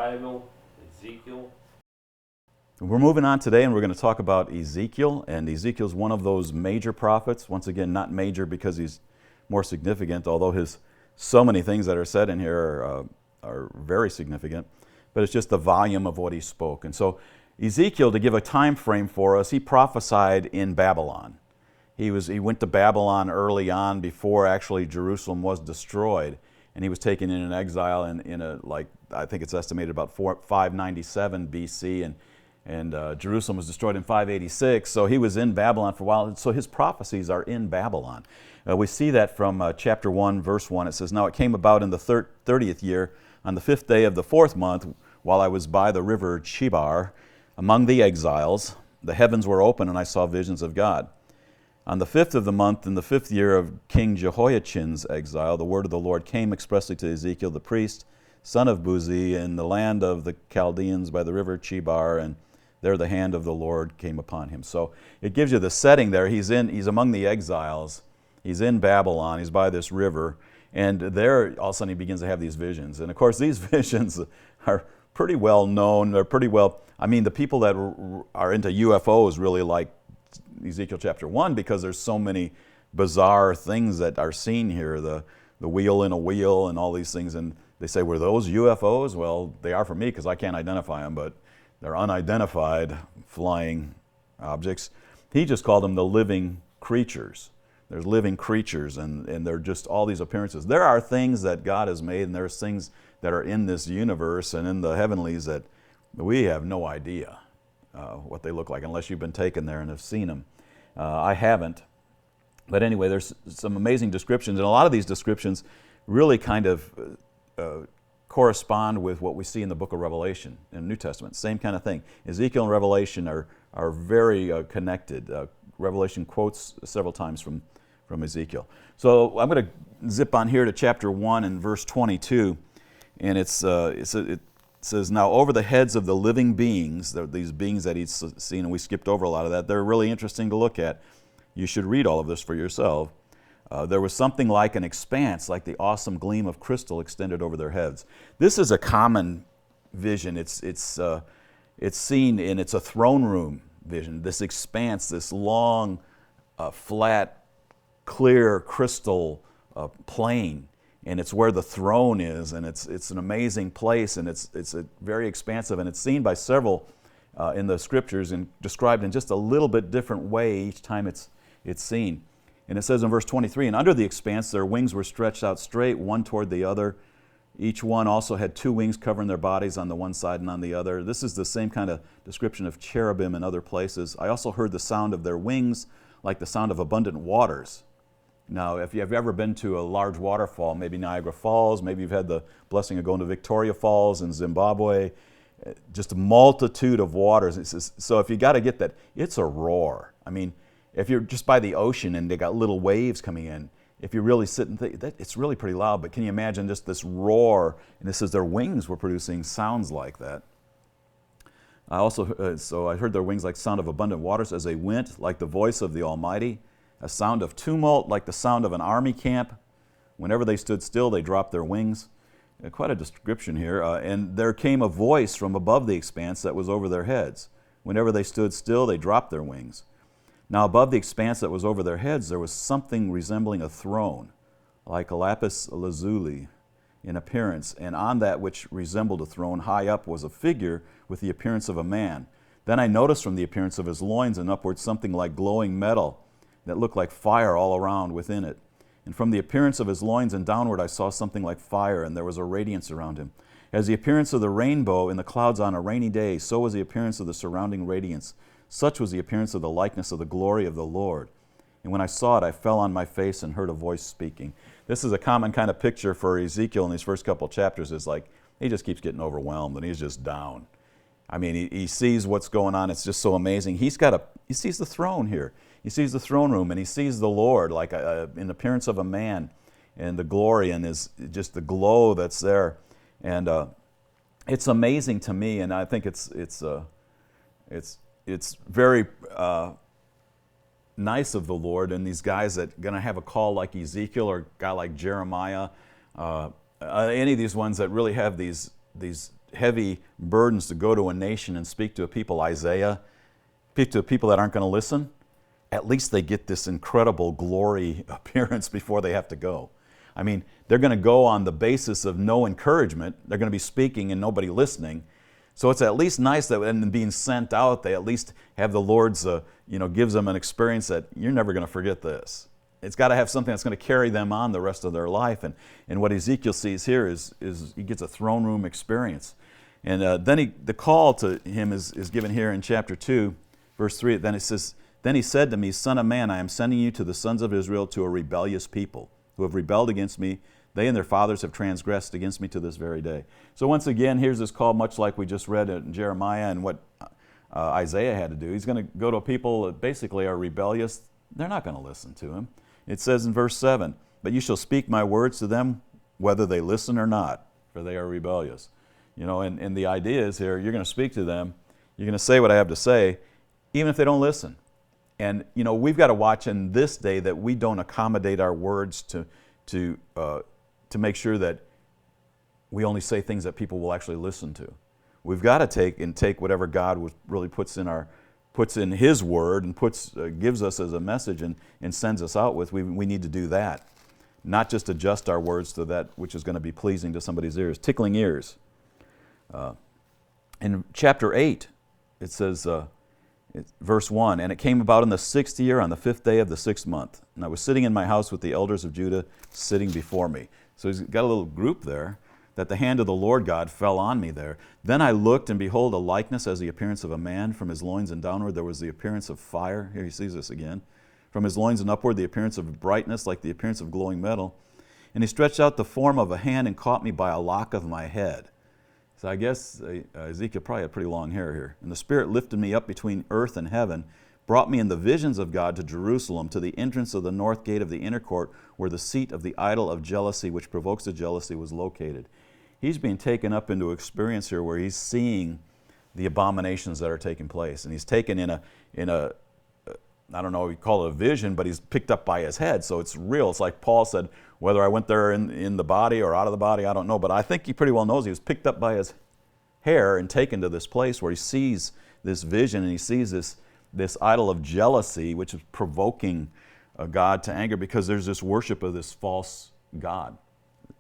Bible, Ezekiel. We're moving on today, and we're going to talk about Ezekiel. And Ezekiel's one of those major prophets. Once again, not major because he's more significant, although so many things that are said in here are very significant. But it's just the volume of what he spoke. And so Ezekiel, to give a time frame for us, he prophesied in Babylon. He went to Babylon early on before actually Jerusalem was destroyed. And he was taken in an exile I think it's estimated about 597 BC, and Jerusalem was destroyed in 586. So he was in Babylon for a while. So his prophecies are in Babylon. We see that from chapter 1, verse 1. It says, "Now it came about in the 30th year, on the 5th day of the 4th month, while I was by the river Chebar, among the exiles, the heavens were open, and I saw visions of God. On the 5th of the month, in the 5th year of King Jehoiachin's exile, the word of the Lord came expressly to Ezekiel the priest, son of Buzi, in the land of the Chaldeans by the river Chebar, and there the hand of the Lord came upon him." So it gives you the setting there. He's among the exiles. He's in Babylon. He's by this river. And there, all of a sudden, he begins to have these visions. And of course, these visions are pretty well known. They're pretty well, the people that are into UFOs really like Ezekiel chapter 1 because there's so many bizarre things that are seen here. The wheel in a wheel and all these things. And they say, were those UFOs? Well, they are for me because I can't identify them, but they're unidentified flying objects. He just called them the living creatures. There's living creatures, and they're just all these appearances. There are things that God has made, and there's things that are in this universe and in the heavenlies that we have no idea what they look like unless you've been taken there and have seen them. I haven't. But anyway, there's some amazing descriptions, and a lot of these descriptions really kind of correspond with what we see in the book of Revelation in the New Testament. Same kind of thing. Ezekiel and Revelation are very connected. Revelation quotes several times from Ezekiel. So I'm going to zip on here to chapter 1 and verse 22, and it says, "Now over the heads of the living beings," these beings that he's seen, and we skipped over a lot of that, they're really interesting to look at. You should read all of this for yourself. There was something like an expanse, like the awesome gleam of crystal extended over their heads. This is a common vision. It's seen in, it's a throne room vision. This expanse, this long, flat, clear crystal plane, and it's where the throne is, and it's an amazing place, and it's a very expansive, and it's seen by several in the scriptures and described in just a little bit different way each time it's seen. And it says in verse 23, "And under the expanse their wings were stretched out straight, one toward the other. Each one also had two wings covering their bodies on the one side and on the other." This is the same kind of description of cherubim in other places. "I also heard the sound of their wings like the sound of abundant waters." Now, if you've ever been to a large waterfall, maybe Niagara Falls, maybe you've had the blessing of going to Victoria Falls in Zimbabwe, just a multitude of waters. So if you got to get that, it's a roar. If you're just by the ocean and they got little waves coming in, if you really sit and think, it's really pretty loud. But can you imagine just this roar? And this is their wings were producing sounds like that. So I heard their wings like sound of abundant waters as they went, like the voice of the Almighty, a sound of tumult like the sound of an army camp. Whenever they stood still, they dropped their wings. Quite a description here. "And there came a voice from above the expanse that was over their heads. Whenever they stood still, they dropped their wings. Now above the expanse that was over their heads, there was something resembling a throne, like a lapis lazuli in appearance, and on that which resembled a throne, high up was a figure with the appearance of a man. Then I noticed from the appearance of his loins and upward something like glowing metal that looked like fire all around within it. And from the appearance of his loins and downward I saw something like fire, and there was a radiance around him. As the appearance of the rainbow in the clouds on a rainy day, so was the appearance of the surrounding radiance. Such was the appearance of the likeness of the glory of the Lord. And when I saw it, I fell on my face and heard a voice speaking." This is a common kind of picture for Ezekiel in these first couple of chapters. Is like he just keeps getting overwhelmed and he's just down. He sees what's going on. It's just so amazing. He sees the throne here. He sees the throne room, and he sees the Lord like in the appearance of a man, and the glory and just the glow that's there. And it's amazing to me, and I think it's very nice of the Lord and these guys that are going to have a call like Ezekiel or a guy like Jeremiah, any of these ones that really have these heavy burdens to go to a nation and speak to a people, Isaiah, speak to people that aren't going to listen, at least they get this incredible glory appearance before they have to go. I mean, they're going to go on the basis of no encouragement. They're going to be speaking and nobody listening. So it's at least nice that in being sent out, they at least have the Lord's, gives them an experience that you're never going to forget this. It's got to have something that's going to carry them on the rest of their life. And what Ezekiel sees here is he gets a throne room experience. And then the call to him is given here in chapter 2, verse 3. Then it says, "Then he said to me, Son of man, I am sending you to the sons of Israel, to a rebellious people who have rebelled against me. They and their fathers have transgressed against me to this very day." So once again, here's this call, much like we just read in Jeremiah and what Isaiah had to do. He's going to go to people that basically are rebellious. They're not going to listen to him. It says in verse 7, "But you shall speak my words to them, whether they listen or not, for they are rebellious." And the idea is here, you're going to speak to them, you're going to say what I have to say, even if they don't listen. And, we've got to watch in this day that we don't accommodate our words to make sure that we only say things that people will actually listen to. We've got to take whatever God really puts in His Word and gives us as a message and sends us out with. We need to do that, not just adjust our words to that which is going to be pleasing to somebody's ears, tickling ears. In chapter 8, it says, verse 1, "And it came about in the 6th year, on the 5th day of the 6th month. And I was sitting in my house with the elders of Judah sitting before me." So he's got a little group there, "that the hand of the Lord God fell on me there. Then I looked, and behold, a likeness as the appearance of a man. From his loins and downward there was the appearance of fire." Here he sees this again. "From his loins and upward the appearance of brightness, like the appearance of glowing metal. And he stretched out the form of a hand and caught me by a lock of my head." So I guess Ezekiel probably had pretty long hair here. "And the Spirit lifted me up between earth and heaven, brought me in the visions of God to Jerusalem, to the entrance of the north gate of the inner court, where the seat of the idol of jealousy, which provokes the jealousy, was located." He's being taken up into experience here where he's seeing the abominations that are taking place. And he's taken in a I don't know, you call it a vision, but he's picked up by his head. So it's real. It's like Paul said, whether I went there in the body or out of the body, I don't know. But I think he pretty well knows he was picked up by his hair and taken to this place where he sees this vision and he sees this idol of jealousy, which is provoking God to anger because there's this worship of this false god.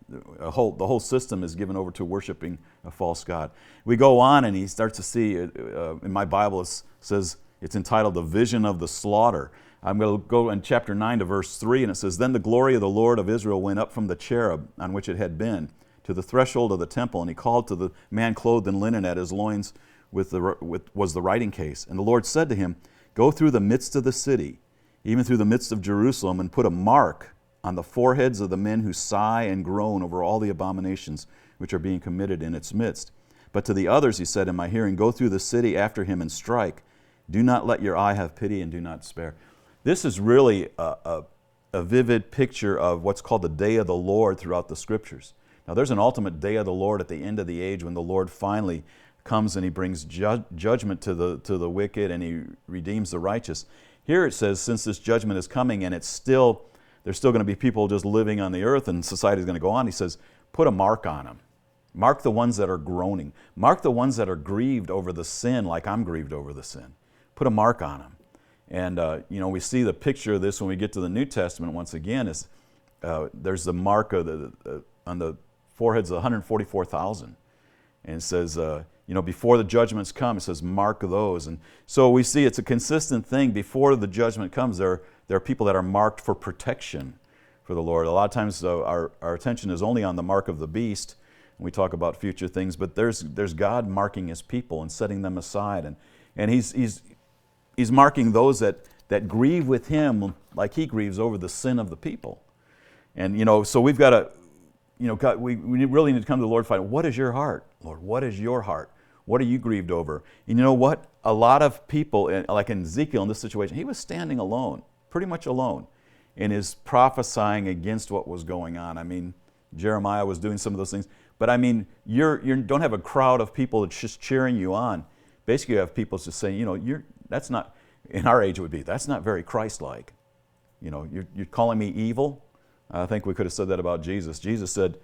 The whole system is given over to worshiping a false god. We go on and he starts to see, in my Bible it says, it's entitled "The Vision of the Slaughter." I'm going to go in chapter 9 to verse 3, and it says, "Then the glory of the Lord of Israel went up from the cherub on which it had been to the threshold of the temple, and he called to the man clothed in linen. At his loins was the writing case. And the Lord said to him, Go through the midst of the city, even through the midst of Jerusalem, and put a mark on the foreheads of the men who sigh and groan over all the abominations which are being committed in its midst. But to the others he said in my hearing, Go through the city after him and strike. Do not let your eye have pity and do not spare." This is really a vivid picture of what's called the day of the Lord throughout the Scriptures. Now there's an ultimate day of the Lord at the end of the age when the Lord finally comes and he brings judgment to the wicked and he redeems the righteous. Here it says, since this judgment is coming and there's still going to be people just living on the earth and society's going to go on, he says, put a mark on them. Mark the ones that are groaning. Mark the ones that are grieved over the sin like I'm grieved over the sin. Put a mark on them. And, we see the picture of this when we get to the New Testament once again. There's the mark of on the foreheads of 144,000. And it says, before the judgments come, it says, mark those. And so we see it's a consistent thing. Before the judgment comes, there are people that are marked for protection for the Lord. A lot of times our attention is only on the mark of the beast. We talk about future things, but there's God marking His people and setting them aside. And He's marking those that grieve with Him like He grieves over the sin of the people. And, so we've got to, God, we really need to come to the Lord and find, what is your heart, Lord? What is your heart? What are you grieved over? And you know what? A lot of people, like in Ezekiel in this situation, he was standing alone, pretty much alone, in his prophesying against what was going on. I mean, Jeremiah was doing some of those things. But I mean, you don't have a crowd of people that's just cheering you on. Basically, you have people just saying, that's not, in our age it would be, that's not very Christ-like. You're calling me evil? I think we could have said that about Jesus. Jesus said,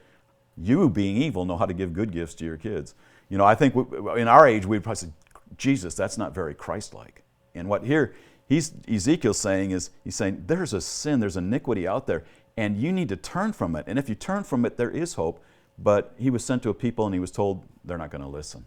you being evil know how to give good gifts to your kids. You know, I think in our age we'd probably say, Jesus, that's not very Christ-like. And what here Ezekiel's saying is, he's saying there's a sin, there's iniquity out there, and you need to turn from it. And if you turn from it, there is hope. But he was sent to a people and he was told they're not going to listen.